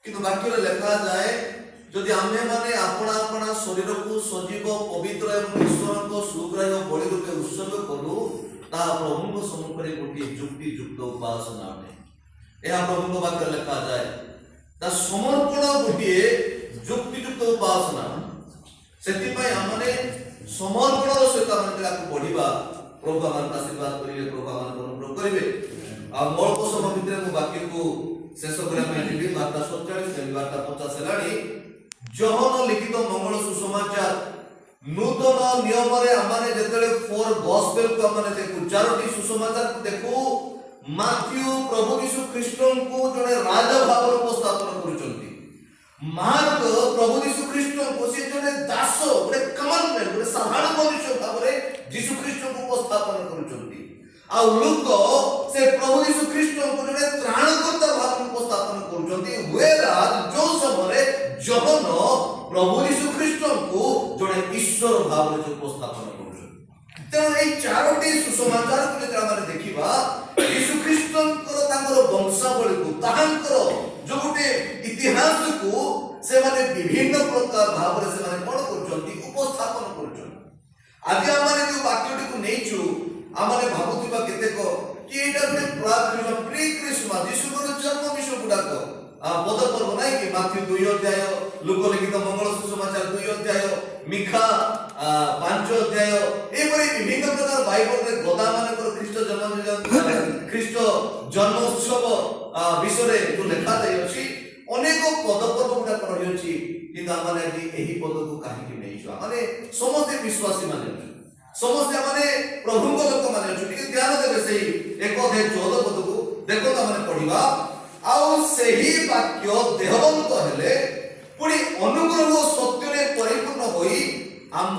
किंतु वाक्य लेखा जाए जदि आमे माने अपना अपना शरीर को सजीव पवित्र एवं ईश्वर को सुग्राह्य बलि रूपे उत्सर्ग करू ता प्रभु को सम्मुख रे गोटे युक्ति युक्त उपासना अटे। यह प्रभु वाक्य लेखा जाए ता समर्पण गोटे युक्ति युक्त उपासना सेति पय हमने समर्पण सहित हमने ताको बढ़िबा प्रभु हमन आशीर्वाद करिवे प्रभु हमन अनुग्रह करिवे। आ अल्प समय भितर मु वाक्य को शेष करी वार्ता 47 वार्ता 50 हेलानी जोहन लिखित मंगल सुसमाचार नूतन नियम रे हमने जेतले 4 गॉस्पेल को हमने देखु चारोटी सुसमाचार को देखु माथ्यू प्रभु यीशु ख्रीष्टन को जने राजा भाव उपस्थापन करूचंती। मार्क प्रभु यीशु ख्रीष्टन को से जने दास गोटे कमांडमेंट गोटे साधारण मनुष्य भाव रे यीशु ख्रीष्टन को उपस्थापन करूचंती। आ लुक से प्रभु यीशु ख्रीष्टन को जने त्राणकर्ता भाव उपस्थापन करूचंती। वेराज जो समय जहन प्रभु यीशु ख्रीष्टन को जने ईश्वर भाव रे उपस्थापन करूचंती। तेणु ए चारोटी सुसमाचार को जेते हमरे देखिबा यीशु ख्रीष्टन को तांकर वंशावली को तांकर जो गोटे इतिहास को से माने विभिन्न प्रकार भाव रे से माने कोन करूचंती उपस्थापन करूचंती। आज हमरे जो वाक्यटी को नेचु हमने भाबुथिबा केतेक कि एटा गोटे प्री क्रिसमस यीशु को जन्म विषय गुडाक पद पर्व नाही कि माथ्यू 2 अध्याय लुक लिखित मंगल सुसमाचार 2 अध्याय मिखा 5 अध्याय एपरि विभिन्न प्रकार बाइबल रे गदा मानकर ख्रीष्ट जन्मोत्सव विषय रे जो लेखा जाय अछि अनेक पद पर्व गुडाक रहि अछि। कि हमने एही पद को काहे कि नै छ माने समस्त विश्वासी माने समस्त माने प्रभु को लोक माने छु ध्यान देबे सही 1 अध्याय 14 पद को देखो त माने पढिबा आउ सही वाक्य देहवंत हेले पुणी अनुग्रह सत्य रे परिपूर्ण होई आम